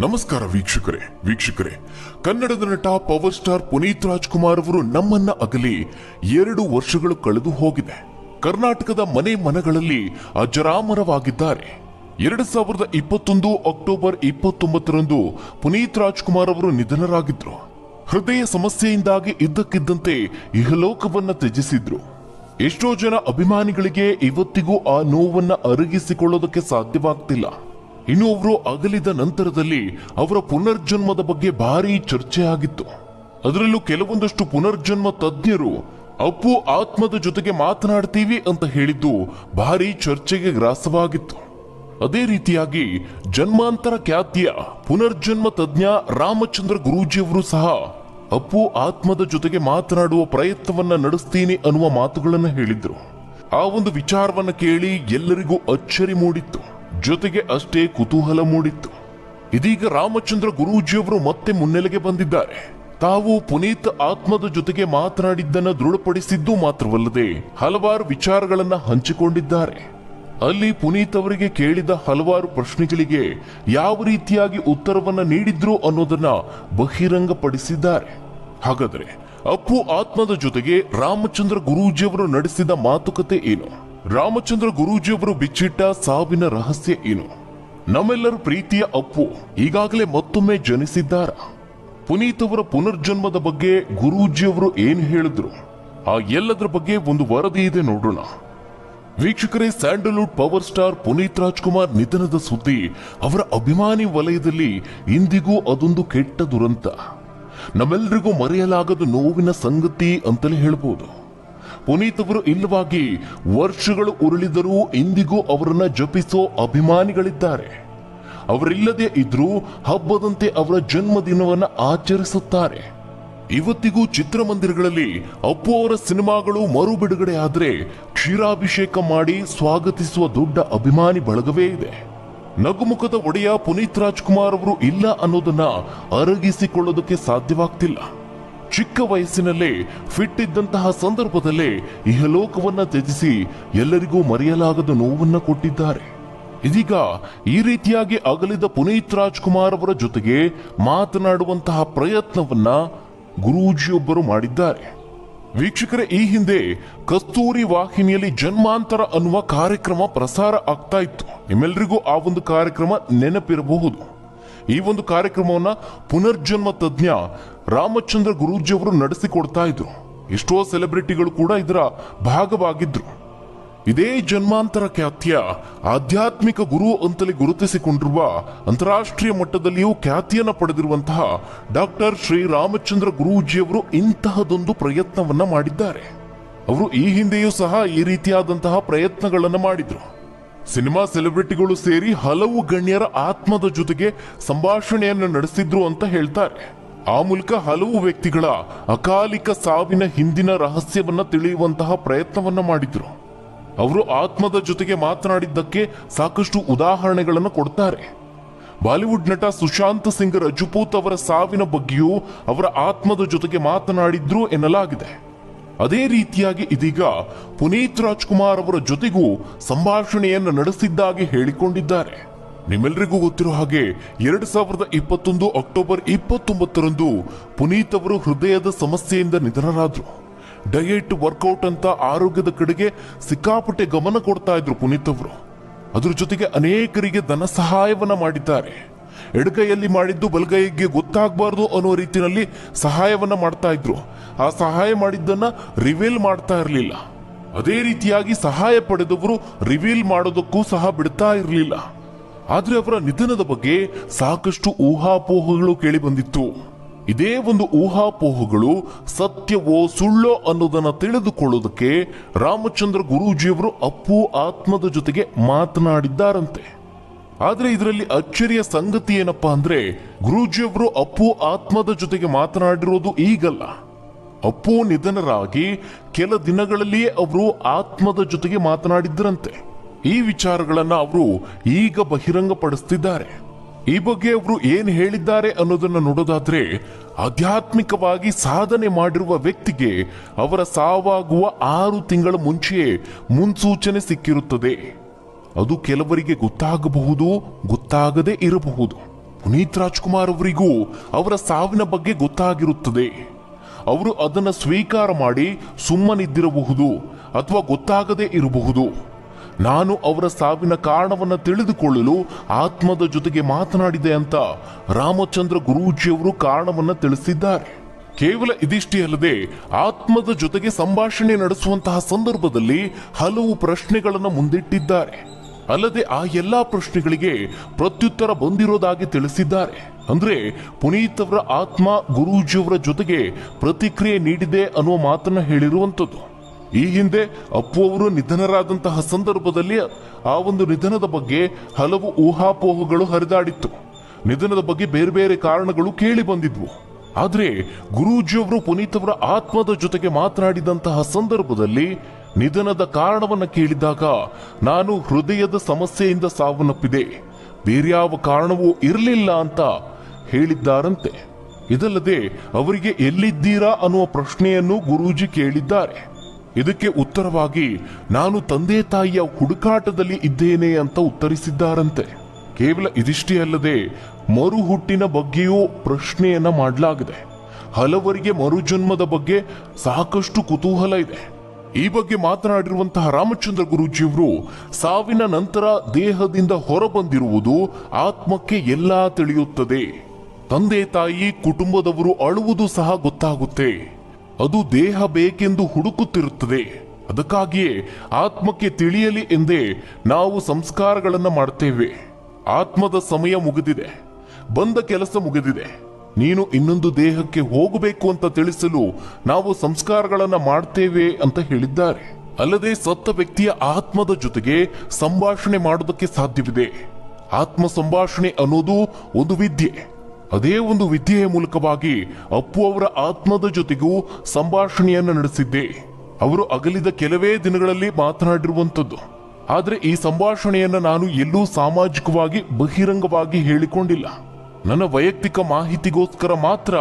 ನಮಸ್ಕಾರ ವೀಕ್ಷಕರೇ ಕನ್ನಡದ ನಟ ಪವರ್ ಸ್ಟಾರ್ ಪುನೀತ್ ರಾಜ್ಕುಮಾರ್ ಅವರು ನಮ್ಮನ್ನ ಅಗಲಿ 2 ವರ್ಷಗಳು ಕಳೆದು ಹೋಗಿದೆ. ಕರ್ನಾಟಕದ ಮನೆಗಳಲ್ಲಿ ಅಜರಾಮರವಾಗಿದ್ದಾರೆ. 2021 ಅಕ್ಟೋಬರ್ 29ರಂದು ಪುನೀತ್ ರಾಜ್ಕುಮಾರ್ ಅವರು ನಿಧನರಾಗಿದ್ರು. ಹೃದಯ ಸಮಸ್ಯೆಯಿಂದಾಗಿ ಇದ್ದಕ್ಕಿದ್ದಂತೆ ಇಹಲೋಕವನ್ನ ತ್ಯಜಿಸಿದ್ರು. ಎಷ್ಟೋ ಜನ ಅಭಿಮಾನಿಗಳಿಗೆ ಇವತ್ತಿಗೂ ಆ ನೋವನ್ನ ಅರಗಿಸಿಕೊಳ್ಳೋದಕ್ಕೆ ಸಾಧ್ಯವಾಗ್ತಿಲ್ಲ. ಇನ್ನು ಅವರು ಅಗಲಿದ ನಂತರದಲ್ಲಿ ಅವರ ಪುನರ್ಜನ್ಮದ ಬಗ್ಗೆ ಭಾರಿ ಚರ್ಚೆ ಆಗಿತ್ತು. ಅದರಲ್ಲೂ ಕೆಲವೊಂದಷ್ಟು ಪುನರ್ಜನ್ಮ ತಜ್ಞರು ಅಪ್ಪು ಆತ್ಮದ ಜೊತೆಗೆ ಮಾತನಾಡ್ತೀವಿ ಅಂತ ಹೇಳಿದ್ದು ಭಾರಿ ಚರ್ಚೆಗೆ ಗ್ರಾಸವಾಗಿತ್ತು. ಅದೇ ರೀತಿಯಾಗಿ ಜನ್ಮಾಂತರ ಖ್ಯಾತಿಯ ಪುನರ್ಜನ್ಮ ತಜ್ಞ ರಾಮಚಂದ್ರ ಗುರೂಜಿಯವರು ಸಹ ಅಪ್ಪು ಆತ್ಮದ ಜೊತೆಗೆ ಮಾತನಾಡುವ ಪ್ರಯತ್ನವನ್ನ ನಡೆಸ್ತೀನಿ ಅನ್ನುವ ಮಾತುಗಳನ್ನು ಹೇಳಿದ್ರು. ಆ ಒಂದು ವಿಚಾರವನ್ನ ಕೇಳಿ ಎಲ್ಲರಿಗೂ ಅಚ್ಚರಿ ಮೂಡಿತ್ತು, ಜೊತೆಗೆ ಅಷ್ಟೇ ಕುತೂಹಲ ಮೂಡಿತ್ತು. ಇದೀಗ ರಾಮಚಂದ್ರ ಗುರೂಜಿಯವರು ಮತ್ತೆ ಮುನ್ನೆಲೆಗೆ ಬಂದಿದ್ದಾರೆ. ತಾವು ಪುನೀತ್ ಆತ್ಮದ ಜೊತೆಗೆ ಮಾತನಾಡಿದ್ದನ್ನ ದೃಢಪಡಿಸಿದ್ದು ಮಾತ್ರವಲ್ಲದೆ ಹಲವಾರು ವಿಚಾರಗಳನ್ನ ಹಂಚಿಕೊಂಡಿದ್ದಾರೆ. ಅಲ್ಲಿ ಪುನೀತ್ ಅವರಿಗೆ ಕೇಳಿದ ಹಲವಾರು ಪ್ರಶ್ನೆಗಳಿಗೆ ಯಾವ ರೀತಿಯಾಗಿ ಉತ್ತರವನ್ನ ನೀಡಿದ್ರು ಅನ್ನೋದನ್ನ ಬಹಿರಂಗಪಡಿಸಿದ್ದಾರೆ. ಹಾಗಾದರೆ ಅಪ್ಪು ಆತ್ಮದ ಜೊತೆಗೆ ರಾಮಚಂದ್ರ ಗುರೂಜಿಯವರು ನಡೆಸಿದ ಮಾತುಕತೆ ಏನು? ರಾಮಚಂದ್ರ ಗುರೂಜಿಯವರು ಬಿಚ್ಚಿಟ್ಟ ಸಾವಿನ ರಹಸ್ಯ ಏನು? ನಮ್ಮೆಲ್ಲರ ಪ್ರೀತಿಯ ಅಪ್ಪು ಈಗಾಗಲೇ ಮತ್ತೊಮ್ಮೆ ಜನಿಸಿದ್ದಾರ? ಪುನೀತ್ ಅವರ ಪುನರ್ಜನ್ಮದ ಬಗ್ಗೆ ಗುರೂಜಿಯವರು ಏನು ಹೇಳಿದ್ರು? ಆ ಎಲ್ಲದರ ಬಗ್ಗೆ ಒಂದು ವರದಿ ಇದೆ, ನೋಡೋಣ. ವೀಕ್ಷಕರೇ, Sandalwood power star Puneeth Rajkumar ನಿಧನದ ಸುದ್ದಿ ಅವರ ಅಭಿಮಾನಿ ವಲಯದಲ್ಲಿ ಇಂದಿಗೂ ಅದೊಂದು ಕೆಟ್ಟ ದುರಂತ, ನಮ್ಮೆಲ್ಲರಿಗೂ ಮರೆಯಲಾಗದ ನೋವಿನ ಸಂಗತಿ ಅಂತಲೇ ಹೇಳ್ಬೋದು. ಪುನೀತ್ ಅವರು ಇಲ್ಲವಾಗಿ ವರ್ಷಗಳು ಉರುಳಿದರೂ ಇಂದಿಗೂ ಅವರನ್ನ ಜಪಿಸೋ ಅಭಿಮಾನಿಗಳಿದ್ದಾರೆ. ಅವರಿಲ್ಲದೆ ಇದ್ರೂ ಹಬ್ಬದಂತೆ ಅವರ ಜನ್ಮದಿನವನ್ನ ಆಚರಿಸುತ್ತಾರೆ. ಇವತ್ತಿಗೂ ಚಿತ್ರಮಂದಿರಗಳಲ್ಲಿ ಅಪ್ಪು ಅವರ ಸಿನಿಮಾಗಳು ಮರು ಬಿಡುಗಡೆ ಆದರೆ ಕ್ಷೀರಾಭಿಷೇಕ ಮಾಡಿ ಸ್ವಾಗತಿಸುವ ದೊಡ್ಡ ಅಭಿಮಾನಿ ಬಳಗವೇ ಇದೆ. ನಗುಮುಖದ ಒಡೆಯ ಪುನೀತ್ ರಾಜ್ಕುಮಾರ್ ಅವರು ಇಲ್ಲ ಅನ್ನೋದನ್ನ ಅರಗಿಸಿಕೊಳ್ಳೋದಕ್ಕೆ ಸಾಧ್ಯವಾಗ್ತಿಲ್ಲ. ಚಿಕ್ಕ ವಯಸ್ಸಿನಲ್ಲೇ ಫಿಟ್ ಇದ್ದಂತಹ ಸಂದರ್ಭದಲ್ಲೇ ಇಹಲೋಕವನ್ನ ತ್ಯಜಿಸಿ ಎಲ್ಲರಿಗೂ ಮರೆಯಲಾಗದ ನೋವನ್ನ ಕೊಟ್ಟಿದ್ದಾರೆ. ಇದೀಗ ಈ ರೀತಿಯಾಗಿ ಅಗಲಿದ ಪುನೀತ್ ರಾಜ್ಕುಮಾರ್ ಅವರ ಜೊತೆಗೆ ಮಾತನಾಡುವಂತಹ ಪ್ರಯತ್ನವನ್ನ ಗುರೂಜಿಯೊಬ್ಬರು ಮಾಡಿದ್ದಾರೆ. ವೀಕ್ಷಕರೇ, ಈ ಹಿಂದೆ ಕಸ್ತೂರಿ ವಾಹಿನಿಯಲ್ಲಿ ಜನ್ಮಾಂತರ ಅನ್ನುವ ಕಾರ್ಯಕ್ರಮ ಪ್ರಸಾರ ಆಗ್ತಾ ಇತ್ತು. ನಿಮ್ಮೆಲ್ಲರಿಗೂ ಆ ಒಂದು ಕಾರ್ಯಕ್ರಮ ನೆನಪಿರಬಹುದು. ಈ ಒಂದು ಕಾರ್ಯಕ್ರಮವನ್ನ ಪುನರ್ಜನ್ಮ ತಜ್ಞ ರಾಮಚಂದ್ರ ಗುರೂಜಿಯವರು ನಡೆಸಿಕೊಡ್ತಾ ಇದ್ರು. ಎಷ್ಟೋ ಸೆಲೆಬ್ರಿಟಿಗಳು ಕೂಡ ಇದರ ಭಾಗವಾಗಿದ್ರು. ಇದೇ ಜನ್ಮಾಂತರ ಖ್ಯಾತಿಯ ಆಧ್ಯಾತ್ಮಿಕ ಗುರು ಅಂತಲೇ ಗುರುತಿಸಿಕೊಂಡಿರುವ ಅಂತಾರಾಷ್ಟ್ರೀಯ ಮಟ್ಟದಲ್ಲಿಯೂ ಖ್ಯಾತಿಯನ್ನ ಪಡೆದಿರುವಂತಹ ಡಾಕ್ಟರ್ ಶ್ರೀ ರಾಮಚಂದ್ರ ಗುರೂಜಿಯವರು ಇಂತಹದೊಂದು ಪ್ರಯತ್ನವನ್ನ ಮಾಡಿದ್ದಾರೆ. ಅವರು ಈ ಹಿಂದೆಯೂ ಸಹ ಈ ರೀತಿಯಾದಂತಹ ಪ್ರಯತ್ನಗಳನ್ನ ಮಾಡಿದ್ರು. ಸಿನಿಮಾ ಸೆಲೆಬ್ರಿಟಿಗಳು ಸೇರಿ ಹಲವು ಗಣ್ಯರ ಆತ್ಮದ ಜೊತೆಗೆ ಸಂಭಾಷಣೆಯನ್ನು ನಡೆಸಿದ್ರು ಅಂತ ಹೇಳ್ತಾರೆ. ಆ ಮೂಲಕ ಹಲವು ವ್ಯಕ್ತಿಗಳ ಅಕಾಲಿಕ ಸಾವಿನ ಹಿಂದಿನ ರಹಸ್ಯವನ್ನ ತಿಳಿಯುವಂತಹ ಪ್ರಯತ್ನವನ್ನ ಮಾಡಿದ್ರು. ಅವರು ಆತ್ಮದ ಜೊತೆಗೆ ಮಾತನಾಡಿದ್ದಕ್ಕೆ ಸಾಕಷ್ಟು ಉದಾಹರಣೆಗಳನ್ನು ಕೊಡ್ತಾರೆ. ಬಾಲಿವುಡ್ ನಟ ಸುಶಾಂತ್ ಸಿಂಗ್ ರಜಪೂತ್ ಅವರ ಸಾವಿನ ಬಗ್ಗೆಯೂ ಅವರ ಆತ್ಮದ ಜೊತೆಗೆ ಮಾತನಾಡಿದ್ರು ಎನ್ನಲಾಗಿದೆ. ಅದೇ ರೀತಿಯಾಗಿ ಇದೀಗ ಪುನೀತ್ ರಾಜ್ಕುಮಾರ್ ಅವರ ಜೊತೆಗೂ ಸಂಭಾಷಣೆಯನ್ನು ನಡೆಸಿದ್ದಾಗಿ ಹೇಳಿಕೊಂಡಿದ್ದಾರೆ. ನಿಮ್ಮೆಲ್ಲರಿಗೂ ಗೊತ್ತಿರೋ ಹಾಗೆ 2021 ಅಕ್ಟೋಬರ್ 29ರಂದು ಪುನೀತ್ ಅವರು ಹೃದಯದ ಸಮಸ್ಯೆಯಿಂದ ನಿಧನರಾದ್ರು. ಡಯಟ್, ವರ್ಕೌಟ್ ಅಂತ ಆರೋಗ್ಯದ ಕಡೆಗೆ ಸಿಕ್ಕಾಪಟ್ಟೆ ಗಮನ ಕೊಡ್ತಾ ಇದ್ರು ಪುನೀತ್ ಅವರು. ಅದ್ರ ಜೊತೆಗೆ ಅನೇಕರಿಗೆ ಧನ ಸಹಾಯವನ್ನ ಮಾಡಿದ್ದಾರೆ. ಎಡಗೈಯಲ್ಲಿ ಮಾಡಿದ್ದು ಬಲಗೈಗೆ ಗೊತ್ತಾಗಬಾರ್ದು ಅನ್ನೋ ರೀತಿಯಲ್ಲಿ ಸಹಾಯವನ್ನ ಮಾಡ್ತಾ ಇದ್ರು. ಆ ಸಹಾಯ ಮಾಡಿದ್ದನ್ನ ರಿವೀಲ್ ಮಾಡ್ತಾ ಇರಲಿಲ್ಲ. ಅದೇ ರೀತಿಯಾಗಿ ಸಹಾಯ ಪಡೆದವರು ರಿವೀಲ್ ಮಾಡೋದಕ್ಕೂ ಸಹ ಬಿಡ್ತಾ ಇರಲಿಲ್ಲ. ಆದ್ರೆ ಅವರ ನಿಧನದ ಬಗ್ಗೆ ಸಾಕಷ್ಟು ಊಹಾಪೋಹಗಳು ಕೇಳಿ ಬಂದಿತ್ತು. ಇದೇ ಒಂದು ಊಹಾಪೋಹಗಳು ಸತ್ಯವೋ ಸುಳ್ಳೋ ಅನ್ನೋದನ್ನ ತಿಳಿದುಕೊಳ್ಳೋದಕ್ಕೆ ರಾಮಚಂದ್ರ ಗುರೂಜಿಯವರು ಅಪ್ಪು ಆತ್ಮದ ಜೊತೆಗೆ ಮಾತನಾಡಿದ್ದಾರಂತೆ. ಆದ್ರೆ ಇದರಲ್ಲಿ ಅಚ್ಚರಿಯ ಸಂಗತಿ ಏನಪ್ಪಾ ಅಂದ್ರೆ, ಗುರೂಜಿಯವರು ಅಪ್ಪು ಆತ್ಮದ ಜೊತೆಗೆ ಮಾತನಾಡಿರೋದು ಈಗಲ್ಲ. ಅಪ್ಪು ನಿಧನರಾಗಿ ಕೆಲ ದಿನಗಳಲ್ಲಿಯೇ ಅವರು ಆತ್ಮದ ಜೊತೆಗೆ ಮಾತನಾಡಿದ್ರಂತೆ. ಈ ವಿಚಾರಗಳನ್ನ ಅವರು ಈಗ ಬಹಿರಂಗಪಡಿಸ್ತಿದ್ದಾರೆ. ಈ ಬಗ್ಗೆ ಅವರು ಏನು ಹೇಳಿದ್ದಾರೆ ಅನ್ನೋದನ್ನ ನೋಡೋದಾದ್ರೆ, ಆಧ್ಯಾತ್ಮಿಕವಾಗಿ ಸಾಧನೆ ಮಾಡಿರುವ ವ್ಯಕ್ತಿಗೆ ಅವರ ಸಾವಾಗುವ 6 ತಿಂಗಳ ಮುಂಚೆಯೇ ಮುನ್ಸೂಚನೆ ಸಿಕ್ಕಿರುತ್ತದೆ. ಅದು ಕೆಲವರಿಗೆ ಗೊತ್ತಾಗಬಹುದು, ಗೊತ್ತಾಗದೇ ಇರಬಹುದು. ಪುನೀತ್ ರಾಜ್ಕುಮಾರ್ ಅವರಿಗೂ ಅವರ ಸಾವಿನ ಬಗ್ಗೆ ಗೊತ್ತಾಗಿರುತ್ತದೆ. ಅವರು ಅದನ್ನು ಸ್ವೀಕಾರ ಮಾಡಿ ಸುಮ್ಮನಿದ್ದಿರಬಹುದು ಅಥವಾ ಗೊತ್ತಾಗದೇ ಇರಬಹುದು. ನಾನು ಅವರ ಸಾವಿನ ಕಾರಣವನ್ನು ತಿಳಿದುಕೊಳ್ಳಲು ಆತ್ಮದ ಜೊತೆಗೆ ಮಾತನಾಡಿದೆ ಅಂತ ರಾಮಚಂದ್ರ ಗುರೂಜಿಯವರು ಕಾರಣವನ್ನು ತಿಳಿಸಿದ್ದಾರೆ. ಕೇವಲ ಇದಿಷ್ಟೇ ಅಲ್ಲದೆ ಆತ್ಮದ ಜೊತೆಗೆ ಸಂಭಾಷಣೆ ನಡೆಸುವಂತಹ ಸಂದರ್ಭದಲ್ಲಿ ಹಲವು ಪ್ರಶ್ನೆಗಳನ್ನು ಮುಂದಿಟ್ಟಿದ್ದಾರೆ. ಅಲ್ಲದೆ ಆ ಎಲ್ಲಾ ಪ್ರಶ್ನೆಗಳಿಗೆ ಪ್ರತ್ಯುತ್ತರ ಬಂದಿರೋದಾಗಿ ತಿಳಿಸಿದ್ದಾರೆ. ಅಂದ್ರೆ ಪುನೀತ್ ಅವರ ಆತ್ಮ ಗುರೂಜಿಯವರ ಜೊತೆಗೆ ಪ್ರತಿಕ್ರಿಯೆ ನೀಡಿದೆ ಅನ್ನುವ ಮಾತನ್ನ ಹೇಳಿರುವಂಥದ್ದು. ಈ ಹಿಂದೆ ಅಪ್ಪು ಅವರು ನಿಧನರಾದಂತಹ ಸಂದರ್ಭದಲ್ಲಿ ಆ ಒಂದು ನಿಧನದ ಬಗ್ಗೆ ಹಲವು ಊಹಾಪೋಹಗಳು ಹರಿದಾಡಿತ್ತು. ನಿಧನದ ಬಗ್ಗೆ ಬೇರೆ ಬೇರೆ ಕಾರಣಗಳು ಕೇಳಿ ಬಂದಿದ್ವು. ಆದ್ರೆ ಗುರೂಜಿಯವರು ಪುನೀತ್ ಅವರ ಆತ್ಮದ ಜೊತೆಗೆ ಮಾತನಾಡಿದಂತಹ ಸಂದರ್ಭದಲ್ಲಿ ನಿಧನದ ಕಾರಣವನ್ನು ಕೇಳಿದಾಗ ನಾನು ಹೃದಯದ ಸಮಸ್ಯೆಯಿಂದ ಸಾವನ್ನಪ್ಪಿದೆ, ಬೇರ್ಯಾವ ಕಾರಣವೂ ಇರಲಿಲ್ಲ ಅಂತ ಹೇಳಿದ್ದಾರಂತೆ. ಇದಲ್ಲದೆ ಅವರಿಗೆ ಎಲ್ಲಿದ್ದೀರಾ ಅನ್ನುವ ಪ್ರಶ್ನೆಯನ್ನು ಗುರೂಜಿ ಕೇಳಿದ್ದಾರೆ. ಇದಕ್ಕೆ ಉತ್ತರವಾಗಿ ನಾನು ತಂದೆ ತಾಯಿಯ ಹುಡುಕಾಟದಲ್ಲಿ ಇದ್ದೇನೆ ಅಂತ ಉತ್ತರಿಸಿದ್ದಾರಂತೆ. ಕೇವಲ ಇದಿಷ್ಟೇ ಅಲ್ಲದೆ ಮರುಹುಟ್ಟಿನ ಬಗ್ಗೆಯೂ ಪ್ರಶ್ನೆಯನ್ನ ಮಾಡಲಾಗಿದೆ. ಹಲವರಿಗೆ ಮರುಜನ್ಮದ ಬಗ್ಗೆ ಸಾಕಷ್ಟು ಕುತೂಹಲ ಇದೆ. ಈ ಬಗ್ಗೆ ಮಾತನಾಡಿರುವಂತಹ ರಾಮಚಂದ್ರ ಗುರೂಜಿಯವರು ಸಾವಿನ ನಂತರ ದೇಹದಿಂದ ಹೊರಬಂದಿರುವುದು ಆತ್ಮಕ್ಕೆ ಎಲ್ಲಾ ತಿಳಿಯುತ್ತದೆ. ತಂದೆ ತಾಯಿ ಕುಟುಂಬದವರು ಅಳುವುದು ಸಹ ಗೊತ್ತಾಗುತ್ತೆ. ಅದು ದೇಹ ಬೇಕೆಂದು ಹುಡುಕುತ್ತಿರುತ್ತದೆ. ಅದಕ್ಕಾಗಿಯೇ ಆತ್ಮಕ್ಕೆ ತಿಳಿಯಲಿ ಎಂದೇ ನಾವು ಸಂಸ್ಕಾರಗಳನ್ನು ಮಾಡ್ತೇವೆ. ಆತ್ಮದ ಸಮಯ ಮುಗಿದಿದೆ, ಬಂದ ಕೆಲಸ ಮುಗಿದಿದೆ, ನೀನು ಇನ್ನೊಂದು ದೇಹಕ್ಕೆ ಹೋಗಬೇಕು ಅಂತ ತಿಳಿಸಲು ನಾವು ಸಂಸ್ಕಾರಗಳನ್ನು ಮಾಡ್ತೇವೆ ಅಂತ ಹೇಳಿದ್ದಾರೆ. ಅಲ್ಲದೆ ಸತ್ತ ವ್ಯಕ್ತಿಯ ಆತ್ಮದ ಜೊತೆಗೆ ಸಂಭಾಷಣೆ ಮಾಡೋದಕ್ಕೆ ಸಾಧ್ಯವಿದೆ. ಆತ್ಮ ಸಂಭಾಷಣೆ ಅನ್ನೋದು ಒಂದು ವಿದ್ಯೆ. ಅದೇ ಒಂದು ವಿದ್ಯೆಯ ಮೂಲಕವಾಗಿ ಅಪ್ಪು ಅವರ ಆತ್ಮದ ಜೊತೆಗೂ ಸಂಭಾಷಣೆಯನ್ನು ನಡೆಸಿದ್ದೆ. ಅವರು ಅಗಲಿದ ಕೆಲವೇ ದಿನಗಳಲ್ಲಿ ಮಾತನಾಡಿರುವಂಥದ್ದು. ಆದರೆ ಈ ಸಂಭಾಷಣೆಯನ್ನು ನಾನು ಎಲ್ಲೂ ಸಾಮಾಜಿಕವಾಗಿ ಬಹಿರಂಗವಾಗಿ ಹೇಳಿಕೊಂಡಿಲ್ಲ. ನನ್ನ ವೈಯಕ್ತಿಕ ಮಾಹಿತಿಗೋಸ್ಕರ ಮಾತ್ರ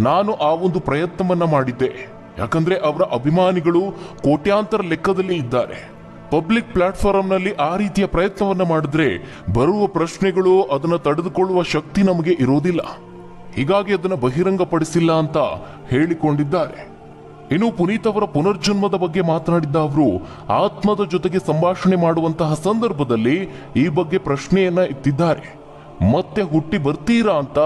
ನಾನು ಆ ಒಂದು ಪ್ರಯತ್ನವನ್ನ ಮಾಡಿದ್ದೆ. ಯಾಕಂದ್ರೆ ಅವರ ಅಭಿಮಾನಿಗಳು ಕೋಟ್ಯಾಂತರ ಲೆಕ್ಕದಲ್ಲಿ ಇದ್ದಾರೆ. ಪಬ್ಲಿಕ್ ಪ್ಲಾಟ್ಫಾರ್ಮ್ನಲ್ಲಿ ಆ ರೀತಿಯ ಪ್ರಯತ್ನವನ್ನ ಮಾಡಿದ್ರೆ ಬರುವ ಪ್ರಶ್ನೆಗಳು ಅದನ್ನು ತಡೆದುಕೊಳ್ಳುವ ಶಕ್ತಿ ನಮಗೆ ಇರೋದಿಲ್ಲ. ಹೀಗಾಗಿ ಅದನ್ನು ಬಹಿರಂಗಪಡಿಸಿಲ್ಲ ಅಂತ ಹೇಳಿಕೊಂಡಿದ್ದಾರೆ. ಇನ್ನು ಪುನೀತ್ ಅವರ ಪುನರ್ಜನ್ಮದ ಬಗ್ಗೆ ಮಾತನಾಡಿದ್ದ ಅವರು ಆತ್ಮದ ಜೊತೆಗೆ ಸಂಭಾಷಣೆ ಮಾಡುವಂತಹ ಸಂದರ್ಭದಲ್ಲಿ ಈ ಬಗ್ಗೆ ಪ್ರಶ್ನೆಯನ್ನ ಎತ್ತಿದ್ದಾರೆ. ಮತ್ತೆ ಹುಟ್ಟಿ ಬರ್ತೀರಾ ಅಂತ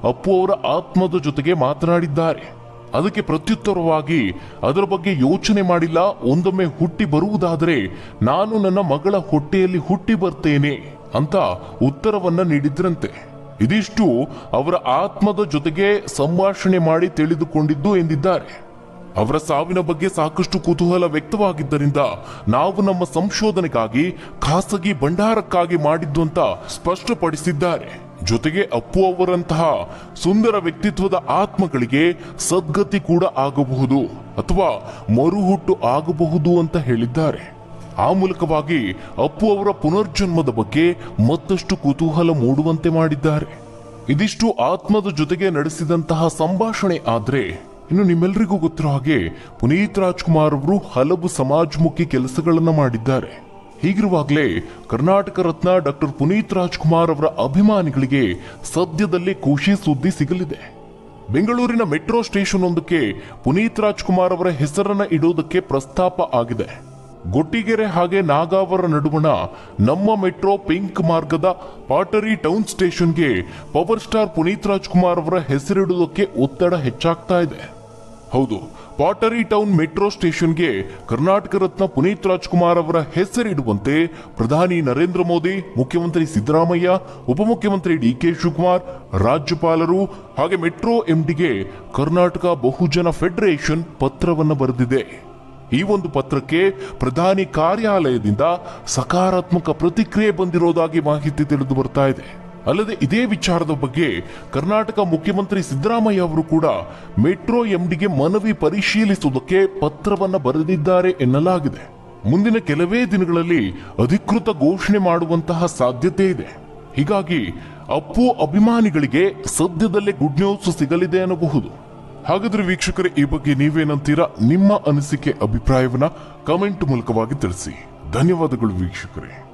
ಅಪ್ಪು ಅವರ ಆತ್ಮದ ಜೊತೆಗೆ ಮಾತನಾಡಿದ್ದಾರೆ. ಅದಕ್ಕೆ ಪ್ರತ್ಯುತ್ತರವಾಗಿ ಅದರ ಬಗ್ಗೆ ಯೋಚನೆ ಮಾಡಿಲ್ಲ, ಒಂದೊಮ್ಮೆ ಹುಟ್ಟಿ ಬರುವುದಾದರೆ ನಾನು ನನ್ನ ಮಗಳ ಹೊಟ್ಟೆಯಲ್ಲಿ ಹುಟ್ಟಿ ಬರ್ತೇನೆ ಅಂತ ಉತ್ತರವನ್ನ ನೀಡಿದ್ರಂತೆ. ಇದಿಷ್ಟು ಅವರ ಆತ್ಮದ ಜೊತೆಗೆ ಸಂಭಾಷಣೆ ಮಾಡಿ ತಿಳಿದುಕೊಂಡಿದ್ದು ಎಂದಿದ್ದಾರೆ. ಅವರ ಸಾವಿನ ಬಗ್ಗೆ ಸಾಕಷ್ಟು ಕುತೂಹಲ ವ್ಯಕ್ತವಾಗಿದ್ದರಿಂದ ನಾವು ನಮ್ಮ ಸಂಶೋಧನೆಗಾಗಿ ಖಾಸಗಿ ಭಂಡಾರಕ್ಕಾಗಿ ಮಾಡಿದ್ದು ಅಂತ ಸ್ಪಷ್ಟಪಡಿಸಿದ್ದಾರೆ. ಜೊತೆಗೆ ಅಪ್ಪು ಅವರಂತಹ ಸುಂದರ ವ್ಯಕ್ತಿತ್ವದ ಆತ್ಮಗಳಿಗೆ ಸದ್ಗತಿ ಕೂಡ ಆಗಬಹುದು ಅಥವಾ ಮರುಹುಟ್ಟು ಆಗಬಹುದು ಅಂತ ಹೇಳಿದ್ದಾರೆ. ಆ ಮೂಲಕವಾಗಿ ಅಪ್ಪು ಅವರ ಪುನರ್ಜನ್ಮದ ಬಗ್ಗೆ ಮತ್ತಷ್ಟು ಕುತೂಹಲ ಮೂಡುವಂತೆ ಮಾಡಿದ್ದಾರೆ. ಇದಿಷ್ಟು ಆತ್ಮದ ಜೊತೆಗೆ ನಡೆಸಿದಂತಹ ಸಂಭಾಷಣೆ ಆದ್ರೆ, ಇನ್ನು ನಿಮ್ಮೆಲ್ಲರಿಗೂ ಗೊತ್ತಿರೋ ಹಾಗೆ ಪುನೀತ್ ರಾಜ್ಕುಮಾರ್ ಅವರು ಹಲವು ಸಮಾಜಮುಖಿ ಕೆಲಸಗಳನ್ನ ಮಾಡಿದ್ದಾರೆ. ಹೀಗಿರುವಾಗಲೇ ಕರ್ನಾಟಕ ರತ್ನ ಡಾಕ್ಟರ್ ಪುನೀತ್ ರಾಜ್ಕುಮಾರ್ ಅವರ ಅಭಿಮಾನಿಗಳಿಗೆ ಸದ್ಯದಲ್ಲೇ ಖುಷಿ ಸುದ್ದಿ ಸಿಗಲಿದೆ. ಬೆಂಗಳೂರಿನ ಮೆಟ್ರೋ ಸ್ಟೇಷನ್ ಒಂದಕ್ಕೆ ಪುನೀತ್ ರಾಜ್ಕುಮಾರ್ ಅವರ ಹೆಸರನ್ನ ಇಡೋದಕ್ಕೆ ಪ್ರಸ್ತಾಪ ಆಗಿದೆ. ಗೊಟ್ಟಿಗೆರೆ ಹಾಗೆ ನಾಗಾವರ ನಡುವಣ ನಮ್ಮ ಮೆಟ್ರೋ ಪಿಂಕ್ ಮಾರ್ಗದ ಪಾಟರಿ ಟೌನ್ ಸ್ಟೇಷನ್ಗೆ ಪವರ್ ಸ್ಟಾರ್ ಪುನೀತ್ ರಾಜ್ಕುಮಾರ್ ಅವರ ಹೆಸರಿಡುವುದಕ್ಕೆ ಒತ್ತಡ ಹೆಚ್ಚಾಗ್ತಾ ಇದೆ. ಹೌದು, ಪಾಟರಿ ಟೌನ್ ಮೆಟ್ರೋ ಸ್ಟೇಷನ್ಗೆ ಕರ್ನಾಟಕ ರತ್ನ ಪುನೀತ್ ರಾಜ್ಕುಮಾರ್ ಅವರ ಹೆಸರಿಡುವಂತೆ ಪ್ರಧಾನಿ ನರೇಂದ್ರ ಮೋದಿ, ಮುಖ್ಯಮಂತ್ರಿ ಸಿದ್ದರಾಮಯ್ಯ, ಉಪಮುಖ್ಯಮಂತ್ರಿ ಡಿ.ಕೆ. ಶಿವಕುಮಾರ್, ರಾಜ್ಯಪಾಲರು ಹಾಗೆ ಮೆಟ್ರೋ ಎಂಡಿಗೆ ಕರ್ನಾಟಕ ಬಹುಜನ ಫೆಡರೇಷನ್ ಪತ್ರವನ್ನು ಬರೆದಿದೆ. ಈ ಒಂದು ಪತ್ರಕ್ಕೆ ಪ್ರಧಾನಿ ಕಾರ್ಯಾಲಯದಿಂದ ಸಕಾರಾತ್ಮಕ ಪ್ರತಿಕ್ರಿಯೆ ಬಂದಿರೋದಾಗಿ ಮಾಹಿತಿ ತಿಳಿದು ಬರ್ತಾ ಇದೆ. ಅಲ್ಲದೆ ಇದೇ ವಿಚಾರದ ಬಗ್ಗೆ ಕರ್ನಾಟಕ ಮುಖ್ಯಮಂತ್ರಿ ಸಿದ್ದರಾಮಯ್ಯ ಅವರು ಕೂಡ ಮೆಟ್ರೋ ಎಂಡಿಗೆ ಮನವಿ ಪರಿಶೀಲಿಸುವುದಕ್ಕೆ ಪತ್ರವನ್ನ ಬರೆದಿದ್ದಾರೆ ಎನ್ನಲಾಗಿದೆ. ಮುಂದಿನ ಕೆಲವೇ ದಿನಗಳಲ್ಲಿ ಅಧಿಕೃತ ಘೋಷಣೆ ಮಾಡುವಂತಹ ಸಾಧ್ಯತೆ ಇದೆ. ಹೀಗಾಗಿ ಅಪ್ಪು ಅಭಿಮಾನಿಗಳಿಗೆ ಸದ್ಯದಲ್ಲೇ ಗುಡ್ ನ್ಯೂಸ್ ಸಿಗಲಿದೆ ಅನ್ನಬಹುದು. ಹಾಗಾದ್ರೆ ವೀಕ್ಷಕರೇ, ಈ ಬಗ್ಗೆ ನೀವೇನಂತೀರಾ? ನಿಮ್ಮ ಅನಿಸಿಕೆ ಅಭಿಪ್ರಾಯವನ್ನ ಕಮೆಂಟ್ ಮೂಲಕವಾಗಿ ತಿಳಿಸಿ. ಧನ್ಯವಾದಗಳು ವೀಕ್ಷಕರೇ.